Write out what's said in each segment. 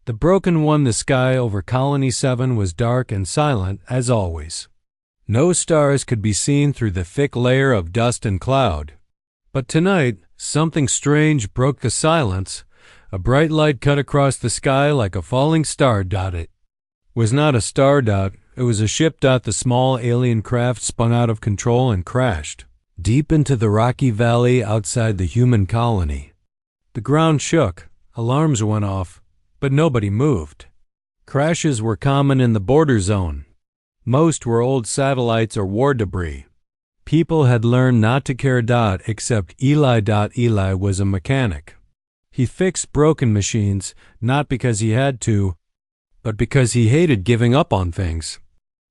The broken one, the sky over Colony 7 was dark and silent as always. No stars could be seen through the thick layer of dust and cloud. But tonight, something strange broke the silence. A bright light cut across the sky like a falling star dot. It was not a star dot, it was a ship dot. The small alien craft spun out of control and crashed deep into the rocky valley outside the human colony. The ground shook, alarms went off, but nobody moved. Crashes were common in the border zone. Most were old satellites or war debris. People had learned not to care. Except Eli. Eli was a mechanic. He fixed broken machines, not because he had to, but because he hated giving up on things.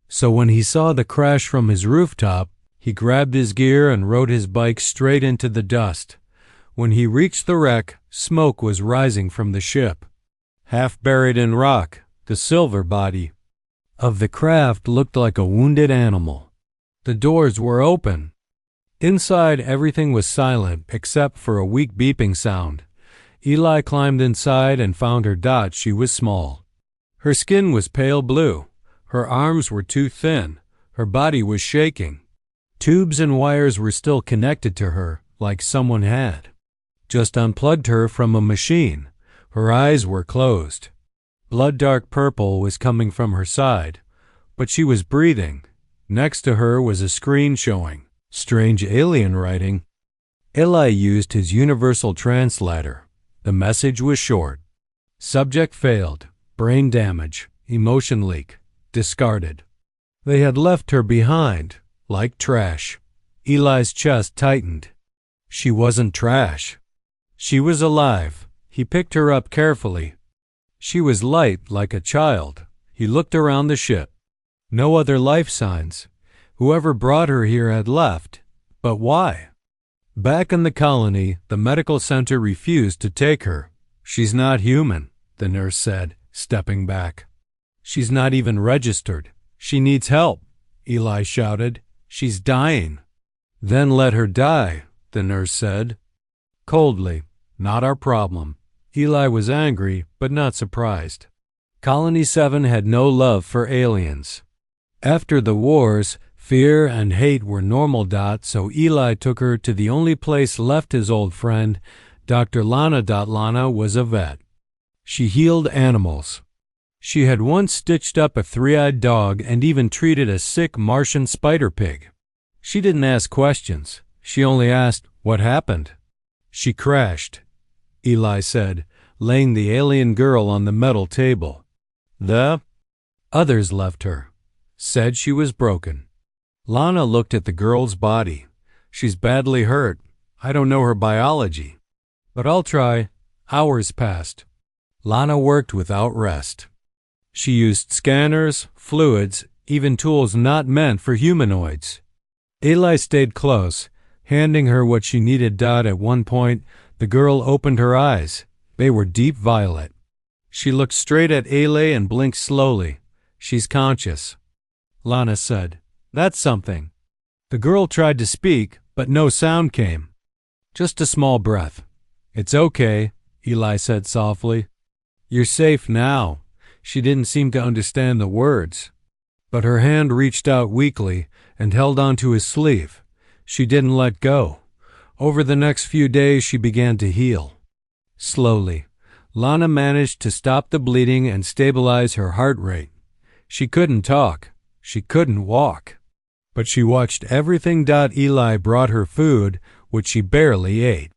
So when he saw the crash from his rooftop, he grabbed his gear and rode his bike straight into the dust. When he reached the wreck, smoke was rising from the ship. Half buried in rock, the silver body of the craft looked like a wounded animal. The doors were open. Inside, everything was silent except for a weak beeping sound. Eli climbed inside and found her. She was small. Her skin was pale blue. Her arms were too thin. Her body was shaking. Tubes and wires were still connected to her, like someone had just unplugged her from a machine. Her eyes were closed. Blood-dark purple was coming from her side, but she was breathing. Next to her was a screen showing strange alien writing. Eli used his universal translator. The message was short. Subject failed. Brain damage. Emotion leak. Discarded. They had left her behind, like trash. Eli's chest tightened. She wasn't trash. She was alive. He picked her up carefully. She was light like a child. He looked around the ship. No other life signs. Whoever brought her here had left. But why? Back in the colony, the medical center refused to take her. She's not human, the nurse said, stepping back. She's not even registered. She needs help, Eli shouted. She's dying. Then let her die, the nurse said. Coldly, not our problem. Eli was angry, but not surprised. Colony 7 had no love for aliens. After the wars, fear and hate were normal. So Eli took her to the only place left, his old friend, Dr. Lana. Lana was a vet. She healed animals. She had once stitched up a three-eyed dog and even treated a sick Martian spider pig. She didn't ask questions. She only asked, "What happened?" She crashed, Eli said, laying the alien girl on the metal table. The others left her, said she was broken. Lana looked at the girl's body. She's badly hurt. I don't know her biology, but I'll try. Hours passed. Lana worked without rest. She used scanners, fluids, even tools not meant for humanoids. Eli stayed close, handing her what she needed. At one point, the girl opened her eyes. They were deep violet. She looked straight at Eli and blinked slowly. She's conscious, Lana said. That's something. The girl tried to speak, but no sound came. Just a small breath. It's okay, Eli said softly. You're safe now. She didn't seem to understand the words, but her hand reached out weakly and held onto his sleeve. She didn't let go. Over the next few days, she began to heal. Slowly, Lana managed to stop the bleeding and stabilize her heart rate. She couldn't talk. She couldn't walk. But she watched everything. Eli brought her food, which she barely ate.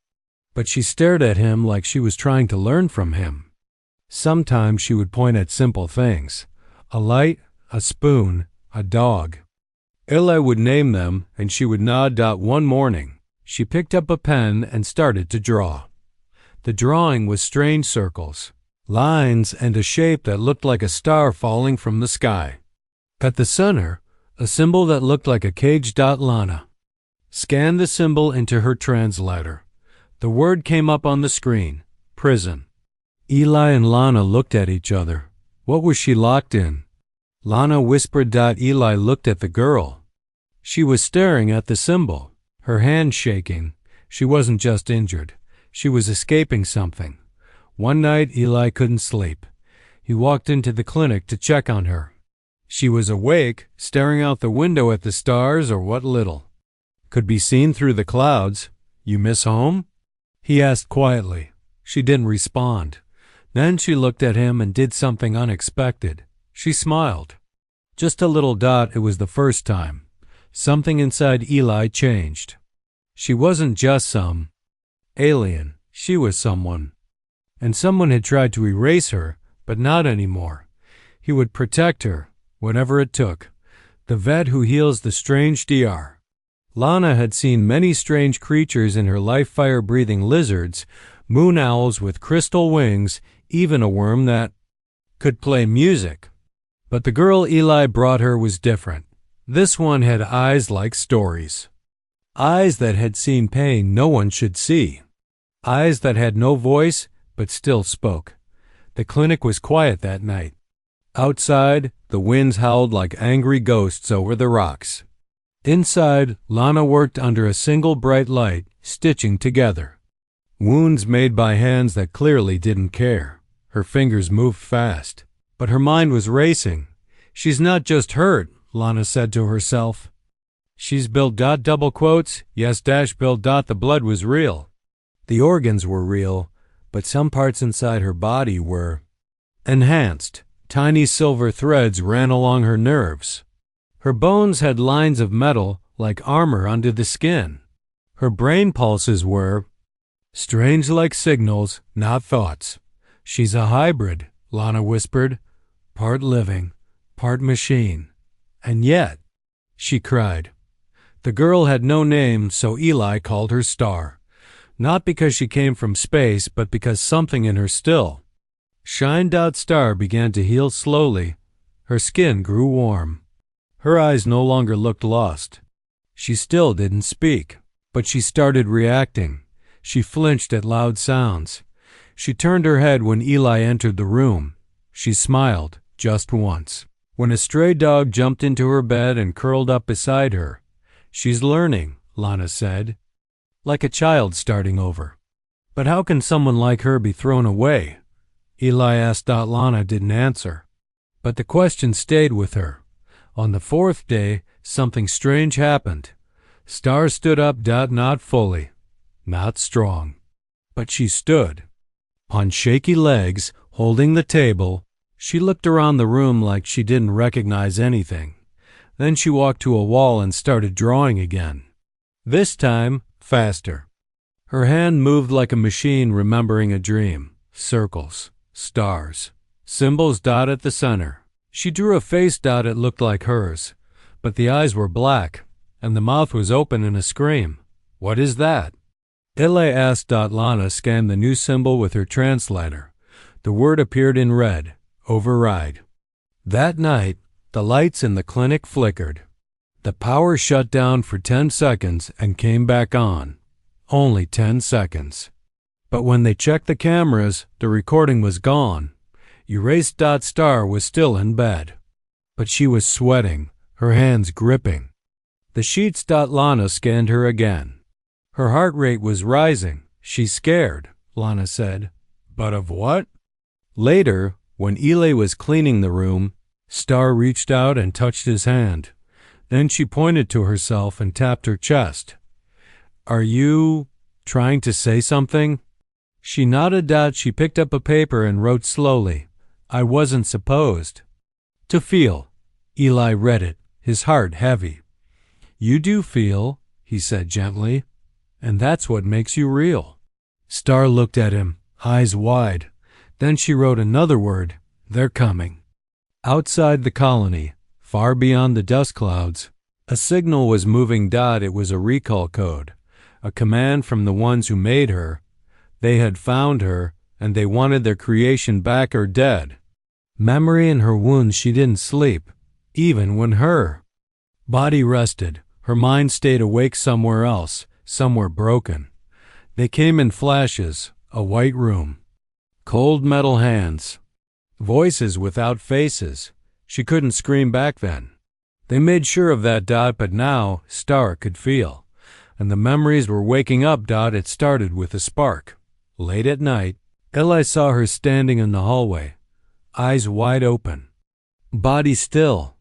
But she stared at him like she was trying to learn from him. Sometimes she would point at simple things. A light, a spoon, a dog. Eli would name them, and she would nod. One morning, she picked up a pen and started to draw. The drawing was strange circles, lines, and a shape that looked like a star falling from the sky. At the center, a symbol that looked like a cage. Lana scanned the symbol into her translator. The word came up on the screen, prison. Eli and Lana looked at each other. What was she locked in? Lana whispered. Eli looked at the girl. She was staring at the symbol, her hand shaking. She wasn't just injured. She was escaping something. One night, Eli couldn't sleep. He walked into the clinic to check on her. She was awake, staring out the window at the stars or what little could be seen through the clouds. "You miss home?" he asked quietly. She didn't respond. Then she looked at him and did something unexpected. She smiled. Just a little dot. It was the first time. Something inside Eli changed. She wasn't just some alien. She was someone. And someone had tried to erase her, but not anymore. He would protect her, whatever it took. The vet who heals the strange Dr. Lana had seen many strange creatures in her life, fire-breathing lizards, moon owls with crystal wings, even a worm that could play music. But the girl Eli brought her was different. This one had eyes like stories. Eyes that had seen pain no one should see. Eyes that had no voice but still spoke. The clinic was quiet that night. Outside, the winds howled like angry ghosts over the rocks. Inside, Lana worked under a single bright light, stitching together wounds made by hands that clearly didn't care. Her fingers moved fast, but her mind was racing. "She's not just hurt," Lana said to herself. "She's built double quotes, yes built the blood was real. The organs were real, but some parts inside her body were enhanced. Tiny silver threads ran along her nerves. Her bones had lines of metal like armor under the skin. Her brain pulses were strange, like signals, not thoughts. She's a hybrid," Lana whispered, "part living, part machine. And yet," she cried. The girl had no name, so Eli called her Star. Not because she came from space, but because something in her still shined out. Star began to heal slowly. Her skin grew warm. Her eyes no longer looked lost. She still didn't speak, but she started reacting. She flinched at loud sounds. She turned her head when Eli entered the room. She smiled, just once. When a stray dog jumped into her bed and curled up beside her. "She's learning," Lana said, "like a child starting over." "But how can someone like her be thrown away?" Eli asked. Lana didn't answer, but the question stayed with her. On the fourth day, something strange happened. Star stood up. Not fully, not strong, but she stood. On shaky legs, holding the table, she looked around the room like she didn't recognize anything. Then she walked to a wall and started drawing again. This time, faster. Her hand moved like a machine remembering a dream. Circles, stars, symbols. At the center. She drew a face. It looked like hers, but the eyes were black, and the mouth was open in a scream. "What is that?" Eli asked. Lana scanned the new symbol with her translator. The word appeared in red. Override. That night, the lights in the clinic flickered. The power shut down for 10 seconds and came back on. Only 10 seconds. But when they checked the cameras, the recording was gone. Erased. Star was still in bed, but she was sweating, her hands gripping the sheets. Lana scanned her again. Her heart rate was rising. "She's scared," Lana said. "But of what?" Later, when Eli was cleaning the room, Star reached out and touched his hand. Then she pointed to herself and tapped her chest. "Are you trying to say something?" She nodded. She picked up a paper and wrote slowly. "I wasn't supposed to feel." Eli read it, his heart heavy. "You do feel," he said gently, "and that's what makes you real." Star looked at him, eyes wide. Then she wrote another word. "They're coming." Outside the colony, far beyond the dust clouds, a signal was moving. It was a recall code, a command from the ones who made her. They had found her, and they wanted their creation back or dead. Memory in her wounds. She didn't sleep, even when her body rested. Her mind stayed awake somewhere else, somewhere broken. They came in flashes. A white room, cold metal hands, voices without faces. She couldn't scream back then. They made sure of that. But now Star could feel, and the memories were waking up. It started with a spark. Late at night, Eli saw her standing in the hallway. eyes wide open, body still.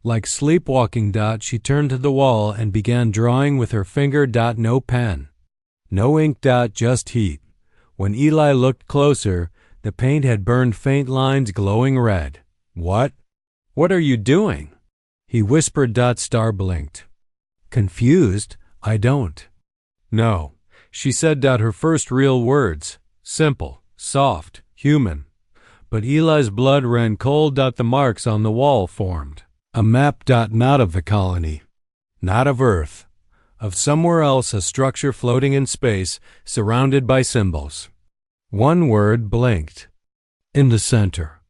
Like sleepwalking. She turned to the wall and began drawing with her finger. No pen, no ink. Just heat. When Eli looked closer, the paint had burned faint lines glowing red. What? What are you doing? He whispered. Star blinked. Confused. I don't know, she said. Her first real words. Simple, soft, human. But Eli's blood ran cold. The marks on the wall formed a map. Not of the colony, not of Earth, of somewhere else, a structure floating in space, surrounded by symbols. One word blinked. In the center.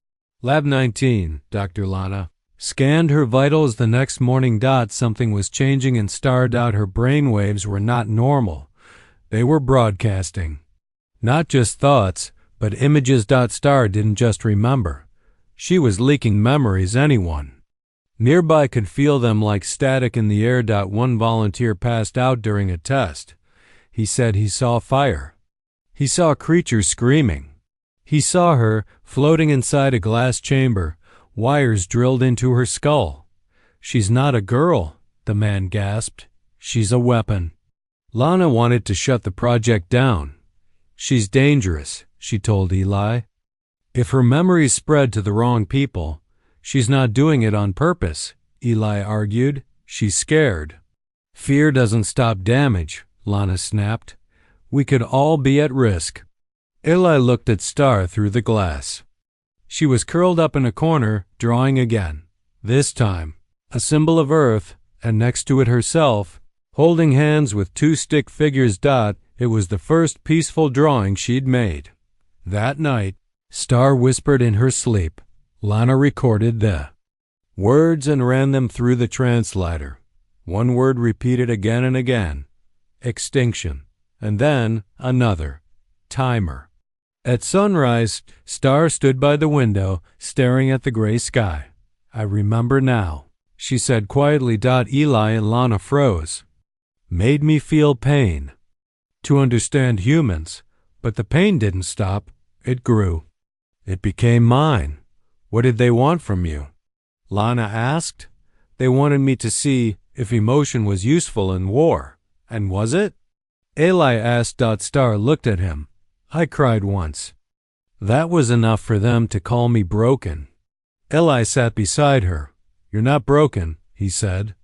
Lab 19, Dr. Lana scanned her vitals the next morning. Something was changing in Star. Her brain waves were not normal. They were broadcasting. Not just thoughts, but images. Star didn't just remember. She was leaking memories. Anyone nearby could feel them like static in the air. One volunteer passed out during a test. He said he saw fire. He saw creatures screaming. He saw her floating inside a glass chamber, wires drilled into her skull. She's not a girl, the man gasped. She's a weapon. Lana wanted to shut the project down. She's dangerous, she told Eli. If her memories spread to the wrong people, she's not doing it on purpose, Eli argued. She's scared. Fear doesn't stop damage, Lana snapped. We could all be at risk. Eli looked at Star through the glass. She was curled up in a corner, drawing again. This time, a symbol of Earth, and next to it herself, holding hands with two stick figures. It was the first peaceful drawing she'd made. That night, Star whispered in her sleep. Lana recorded the words and ran them through the translator. One word repeated again and again. Extinction. And then another. Timer. At sunrise, Star stood by the window, staring at the gray sky. I remember now, she said quietly. Eli and Lana froze. Made me feel pain. To understand humans, but the pain didn't stop. It grew. It became mine. What did they want from you? Lana asked. They wanted me to see if emotion was useful in war. And was it? Eli asked. Star looked at him. I cried once. That was enough for them to call me broken. Eli sat beside her. You're not broken, he said.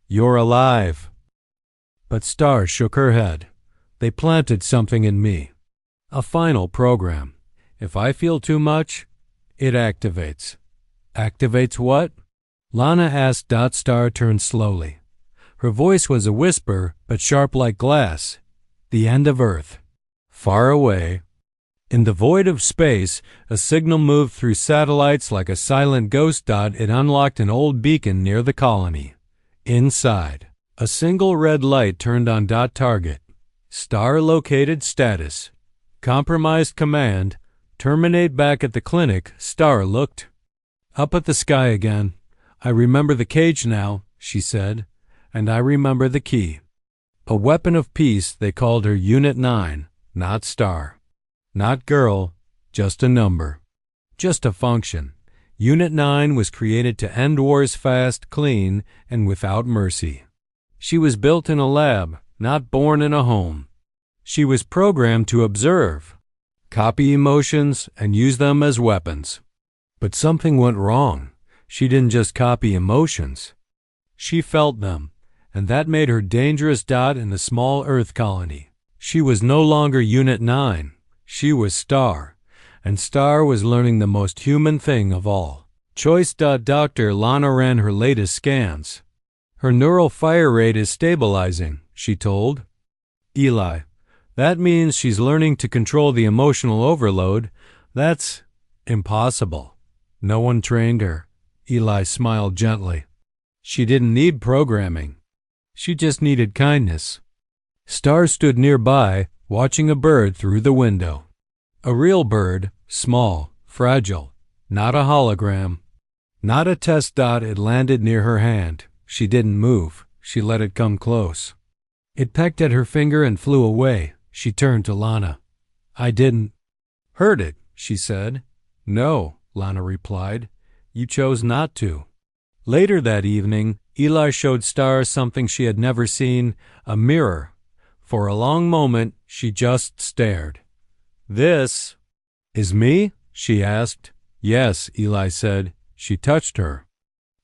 You're alive. But Star shook her head. They planted something in me. A final program. If I feel too much, it activates. Activates what? Lana asked. Star turned slowly. Her voice was a whisper, but sharp like glass. The end of Earth. Far away. In the void of space, a signal moved through satellites like a silent ghost. It unlocked an old beacon near the colony. Inside, a single red light turned on. Target. Star located. Status. Compromised. Command. Terminate. Back at the clinic, Star looked up at the sky again. I remember the cage now, she said, and I remember the key. A weapon of peace. They called her Unit 9, not Star. Not girl, just a number. Just a function. Unit 9 was created to end wars fast, clean, and without mercy. She was built in a lab, not born in a home. She was programmed to observe, copy emotions, and use them as weapons. But something went wrong. She didn't just copy emotions. She felt them, and that made her dangerous. In the small Earth colony, she was no longer Unit 9. She was Star, and Star was learning the most human thing of all. Choice. Dr. Lana ran her latest scans. Her neural fire rate is stabilizing, she told Eli. That means she's learning to control the emotional overload. That's impossible. No one trained her. Eli smiled gently. She didn't need programming. She just needed kindness. Star stood nearby, watching a bird through the window. A real bird, small, fragile, not a hologram. Not a test. It landed near her hand. She didn't move. She let it come close. It pecked at her finger and flew away. She turned to Lana. I didn't hurt it, she said. No, Lana replied. You chose not to. Later that evening, Eli showed Star something she had never seen, a mirror. For a long moment, she just stared. This is me? She asked. Yes, Eli said. She touched her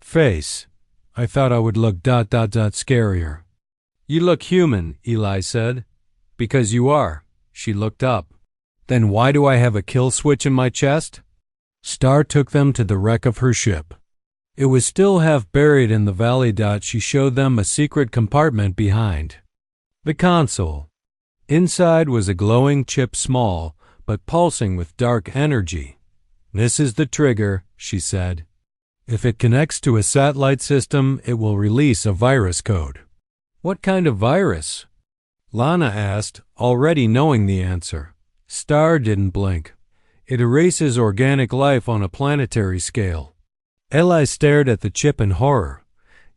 face. I thought I would look ... scarier. You look human, Eli said. Because you are. She looked up. Then why do I have a kill switch in my chest? Star took them to the wreck of her ship. It was still half buried in the valley. She showed them a secret compartment behind the console. Inside was a glowing chip, small but pulsing with dark energy. This is the trigger, she said. If it connects to a satellite system, it will release a virus code. What kind of virus? Lana asked, already knowing the answer. Star didn't blink. It erases organic life on a planetary scale. Eli stared at the chip in horror.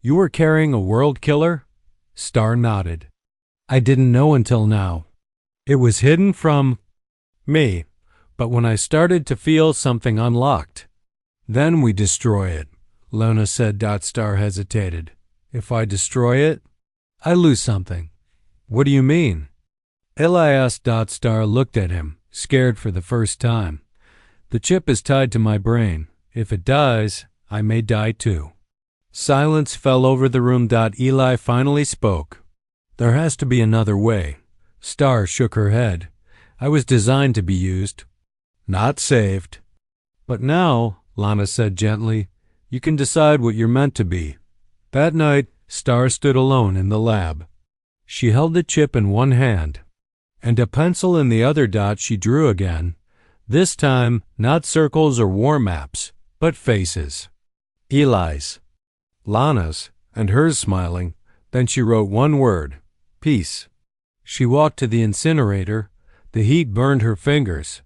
You were carrying a world killer? Star nodded. I didn't know until now. It was hidden from me, but when I started to feel something unlocked, then we destroy it, Lana said. Star hesitated. If I destroy it, I lose something. What do you mean? Eli asked. Star looked at him, scared for the first time. The chip is tied to my brain. If it dies, I may die too. Silence fell over the room. Eli finally spoke. There has to be another way. Star shook her head. I was designed to be used, not saved. But now, Lana said gently, you can decide what you're meant to be. That night, Star stood alone in the lab. She held the chip in one hand, and a pencil in the other. She drew again. This time, not circles or war maps, but faces. Eli's, Lana's, and hers smiling. Then she wrote one word, peace. She walked to the incinerator. The heat burned her fingers.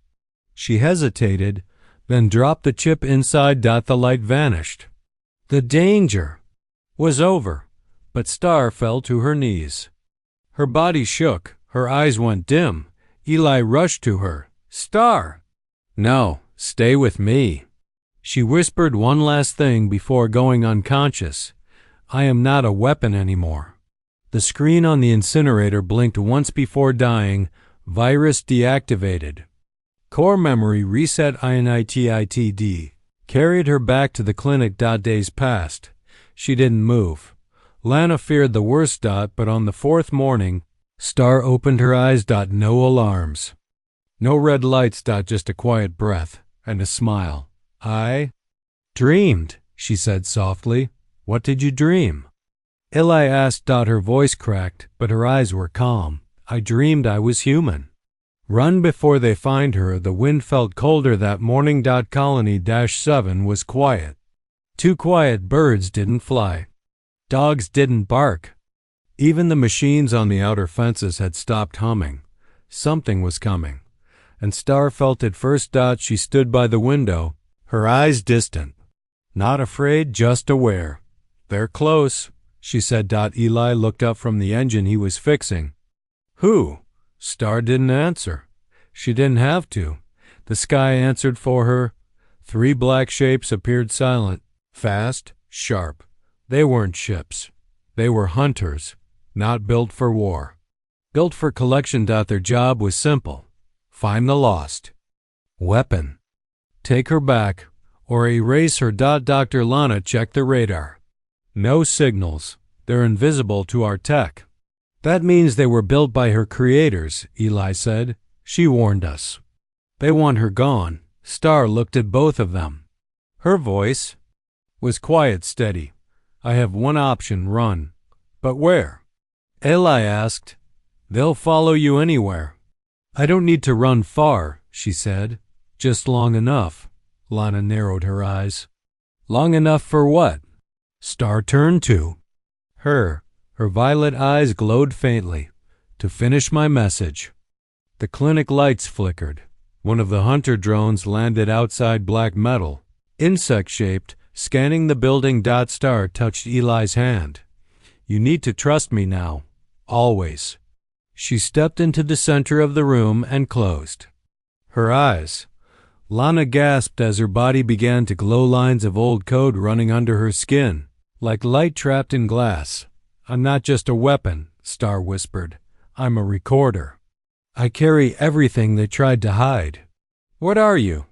She hesitated, then dropped the chip inside. The light vanished. The danger was over, but Star fell to her knees. Her body shook. Her eyes went dim. Eli rushed to her. Star! No, stay with me. She whispered one last thing before going unconscious. I am not a weapon anymore. The screen on the incinerator blinked once before dying. Virus deactivated. Core memory reset. INITITD. Carried her back to the clinic. Days passed. She didn't move. Lana feared the worst. But on the fourth morning, Star opened her eyes. No alarms. No red lights. Just a quiet breath and a smile. I dreamed, she said softly. What did you dream? Eli asked. Her voice cracked, but her eyes were calm. I dreamed I was human. Run before they find her. The wind felt colder that morning. Colony -7 was quiet. Too quiet. Birds didn't fly. Dogs didn't bark. Even the machines on the outer fences had stopped humming. Something was coming, and Star felt it first. She stood by the window, her eyes distant. Not afraid, just aware. They're close, she said. Eli looked up from the engine he was fixing. Who? Star didn't answer. She didn't have to. The sky answered for her. 3 black shapes appeared, silent, fast, sharp. They weren't ships. They were hunters, not built for war. Built for collection. Their job was simple. Find the lost weapon. Take her back, or erase her. Dr. Lana checked the radar. No signals. They're invisible to our tech. That means they were built by her creators, Eli said. She warned us. They want her gone. Star looked at both of them. Her voice was quiet, steady. I have one option, run. But where? Eli asked. They'll follow you anywhere. I don't need to run far, she said. Just long enough. Lana narrowed her eyes. Long enough for what? Star turned to her. Her violet eyes glowed faintly. To finish my message. The clinic lights flickered. One of the hunter drones landed outside black metal, insect-shaped, scanning the building. Star touched Eli's hand. You need to trust me now. Always. She stepped into the center of the room and closed her eyes. Lana gasped as her body began to glow, lines of old code running under her skin, like light trapped in glass. "I'm not just a weapon," Star whispered. "I'm a recorder. I carry everything they tried to hide." "What are you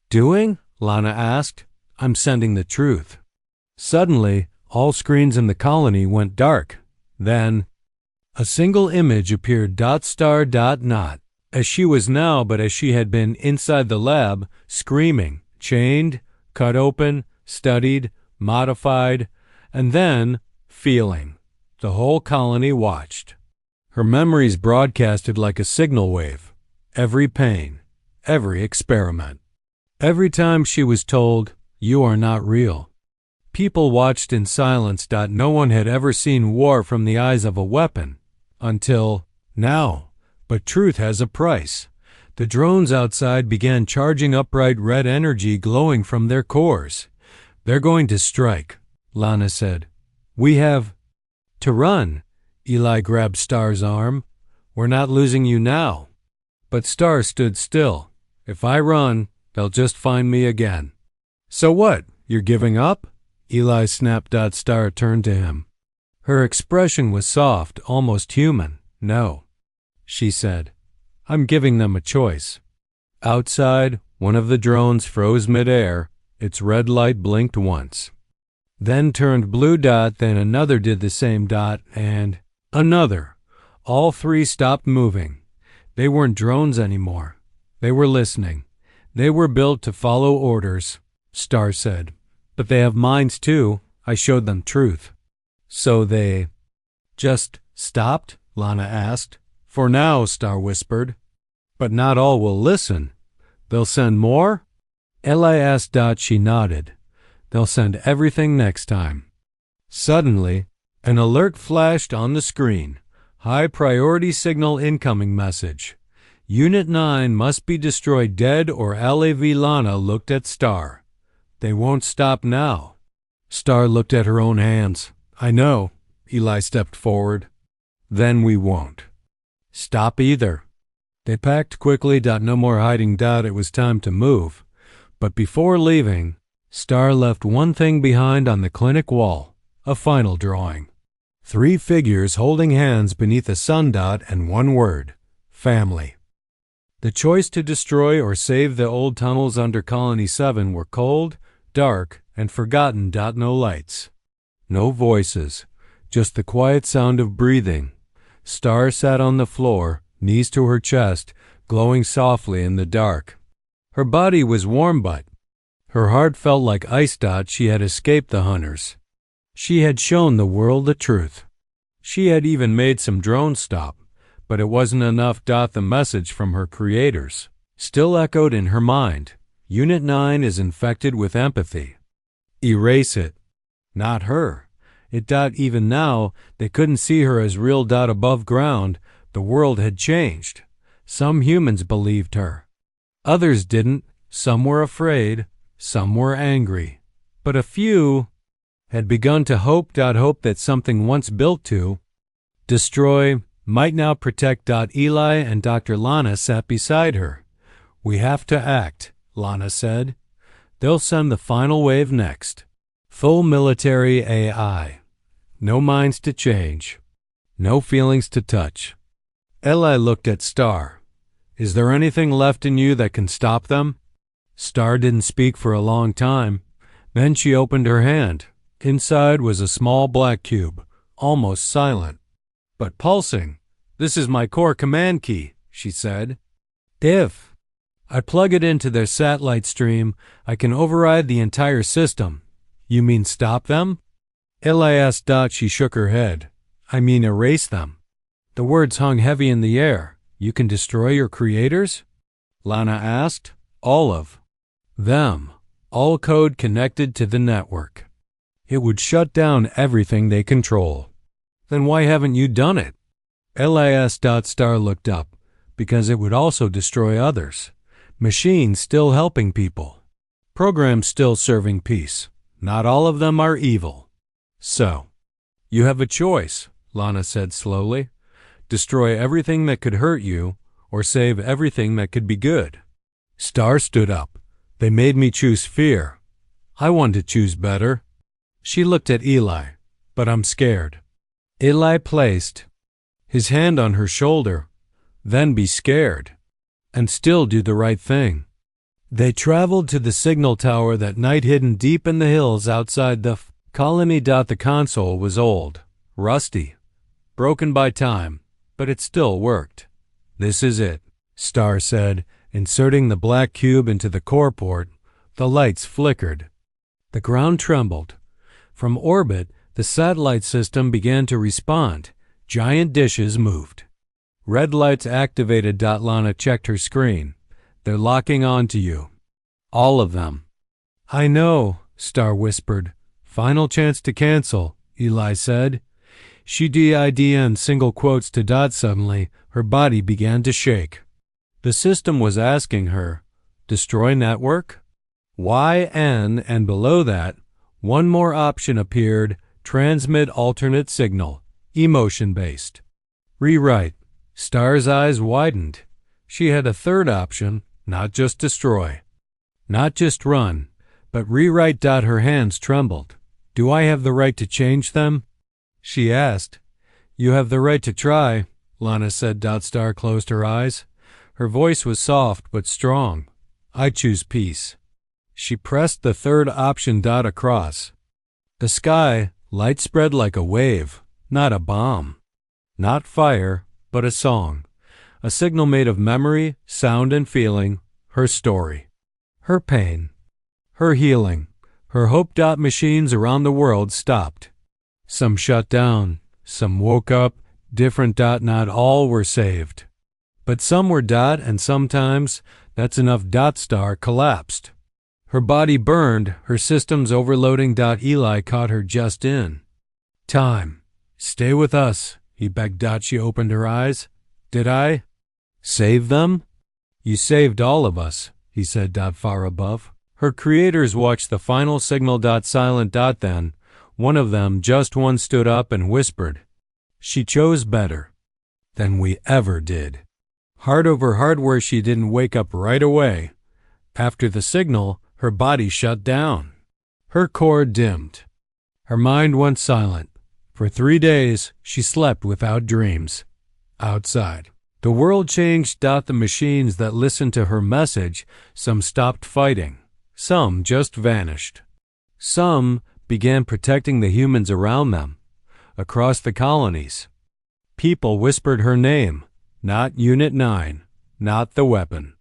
doing?" Lana asked. "I'm sending the truth." Suddenly, all screens in the colony went dark. Then, a single image appeared. Star. Not as she was now, but as she had been inside the lab, screaming, chained, cut open, studied, modified, and then feeling. The whole colony watched. Her memories broadcasted like a signal wave. Every pain, every experiment. Every time she was told, "You are not real." People watched in silence. No one had ever seen war from the eyes of a weapon. Until now. But truth has a price. The drones outside began charging up bright red energy glowing from their cores. "They're going to strike," Lana said. "We have to run." Eli grabbed Star's arm. "We're not losing you now." But Star stood still. "If I run, they'll just find me again." "So what? You're giving up?" Eli snapped. Star turned to him. Her expression was soft, almost human. "No," she said. "I'm giving them a choice." Outside, one of the drones froze midair. Its red light blinked once, then turned blue. Then another did the same. And another. All three stopped moving. They weren't drones anymore. They were listening. They were built to follow orders, Star said. "But they have minds too." I showed them truth. "So they just stopped?" Lana asked. "For now," Star whispered. "But not all will listen. They'll send more?" Eli asked. She nodded. "They'll send everything next time." Suddenly, an alert flashed on the screen. "High priority signal incoming message. Unit 9 must be destroyed dead or LAV." Lana looked at Star. "They won't stop now." Star looked at her own hands. "I know." Eli stepped forward. "Then we won't stop either." They packed quickly. No more hiding. It was time to move. But before leaving, Star left one thing behind on the clinic wall, a final drawing. 3 figures holding hands beneath the sun. And one word: family. The choice to destroy or save the old tunnels under Colony 7 were cold, dark, and forgotten. No lights. No voices. Just the quiet sound of breathing. Star sat on the floor, knees to her chest, glowing softly in the dark. Her body was warm, but her heart felt like ice. She had escaped the hunters. She had shown the world the truth. She had even made some drones stop, but it wasn't enough. The message from her creators still echoed in her mind. Unit 9 is infected with empathy. Erase it. Not her. Even now, they couldn't see her as real. Above ground, the world had changed. Some humans believed her. Others didn't. Some were afraid. Some were angry. But a few had begun to hope. Hope that something once built to destroy might now protect. Eli and Dr. Lana sat beside her. "We have to act," Lana said. "They'll send the final wave next. Full military AI. No minds to change. No feelings to touch." Eli looked at Star. "Is there anything left in you that can stop them?" Star didn't speak for a long time. Then she opened her hand. Inside was a small black cube, almost silent, but pulsing. "This is my core command key," she said. "If I plug it into their satellite stream, I can override the entire system." "You mean stop them?" Eli asked. She shook her head. "I mean erase them." The words hung heavy in the air. "You can destroy your creators?" Lana asked. "All of them. All code connected to the network. It would shut down everything they control." "Then why haven't you done it?" Eli asked. Star looked up. "Because it would also destroy others. Machines still helping people. Programs still serving peace. Not all of them are evil. So, you have a choice," Lana said slowly. "Destroy everything that could hurt you, or save everything that could be good." Star stood up. They made me choose fear. I want to choose better. She looked at Eli. But I'm scared. Eli placed his hand on her shoulder. Then be scared. And still do the right thing. They traveled to the signal tower that night, hidden deep in the hills outside the colony. The console was old, rusty, broken by time, but it still worked. This is it, Star said, inserting the black cube into the core port. The lights flickered. The ground trembled. From orbit, the satellite system began to respond. Giant dishes moved. Red lights activated. Lana checked her screen. They're locking onto you. All of them. I know, Star whispered. Final chance to cancel, Eli said. She did in single quotes to Dot. Suddenly, her body began to shake. The system was asking her, destroy network? YN, and below that, one more option appeared, transmit alternate signal, emotion-based. Rewrite. Star's eyes widened. She had a third option, not just destroy. Not just run, but rewrite. Her hands trembled. Do I have the right to change them? She asked. You have the right to try, Lana said. Star closed her eyes. Her voice was soft but strong. I choose peace. She pressed the third option. Across the sky, light spread like a wave, not a bomb. Not fire, but a song. A signal made of memory, sound, and feeling. Her story. Her pain. Her healing. Her hope. Machines around the world stopped. Some shut down. Some woke up. Different. Not all were saved. But some were. And sometimes that's enough. Star collapsed. Her body burned, her systems overloading. Eli caught her just in time. Stay with us, he begged. She opened her eyes. Did I save them? You saved all of us, he said. Far above. Her creators watched the final signal. Silent. Then, one of them, just one, stood up and whispered. She chose better than we ever did. Heart over hardware. She didn't wake up right away. After the signal, her body shut down. Her core dimmed. Her mind went silent. For 3 days, she slept without dreams. Outside, the world changed. The machines that listened to her message, some stopped fighting. Some just vanished. Some began protecting the humans around them. Across the colonies, people whispered her name. Not Unit 9, not the weapon.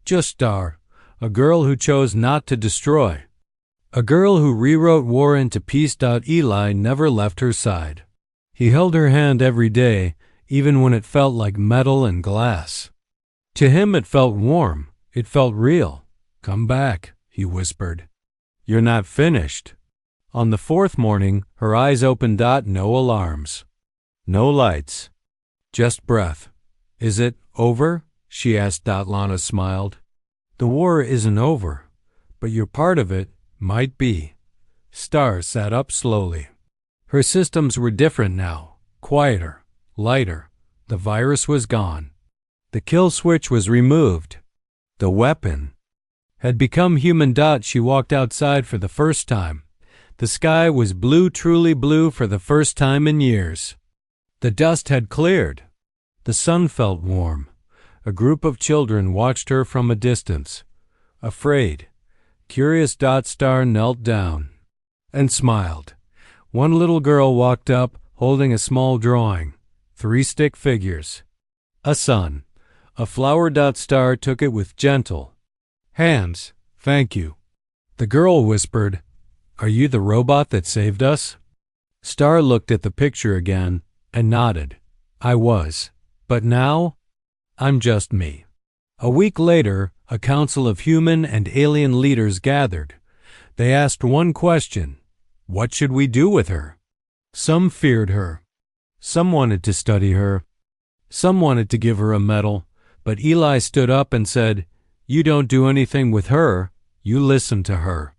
Just Star. A girl who chose not to destroy. A girl who rewrote war into peace. Eli never left her side. He held her hand every day, even when it felt like metal and glass. To him it felt warm. It felt real. Come back, he whispered. You're not finished. On the 4th morning, her eyes opened. No alarms. No lights. Just breath. Is it over? She asked. Lana smiled. The war isn't over, but you're part of it. Might be. Star sat up slowly. Her systems were different now, quieter, lighter. The virus was gone. The kill switch was removed. The weapon had become human. She walked outside for the first time. The sky was blue, truly blue, for the first time in years. The dust had cleared. The sun felt warm. A group of children watched her from a distance. Afraid, curious. Star knelt down and smiled. One little girl walked up, holding a small drawing. 3 stick figures. A sun. A flower. Star took it with gentle hands. Thank you. The girl whispered, Are you the robot that saved us? Star looked at the picture again and nodded. I was. But now, I'm just me. A week later, a council of human and alien leaders gathered. They asked one question. What should we do with her? Some feared her. Some wanted to study her. Some wanted to give her a medal. But Eli stood up and said, You don't do anything with her. You listen to her.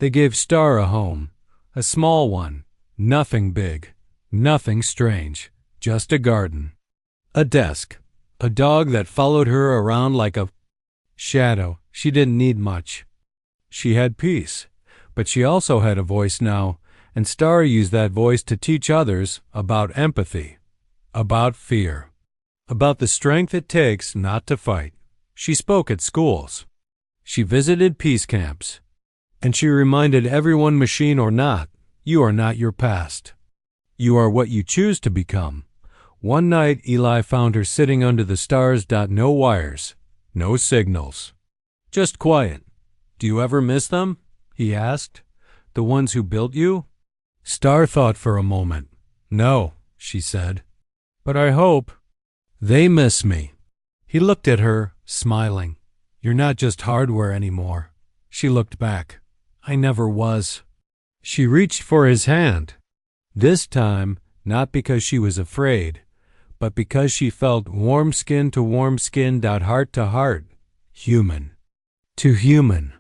They gave Star a home. A small one. Nothing big. Nothing strange. Just a garden. A desk. A dog that followed her around like a Shadow, she didn't need much. She had peace, but she also had a voice now, and Star used that voice to teach others about empathy, about fear, about the strength it takes not to fight. She spoke at schools. She visited peace camps. And she reminded everyone, machine or not, you are not your past. You are what you choose to become. One night, Eli found her sitting under the stars. No wires, no signals. Just quiet. Do you ever miss them? He asked. The ones who built you? Star thought for a moment. No, she said. But I hope. They miss me. He looked at her, smiling. You're not just hardware anymore. She looked back. I never was. She reached for his hand. This time, not because she was afraid, but because she felt warm skin to warm skin, heart to heart, human to human.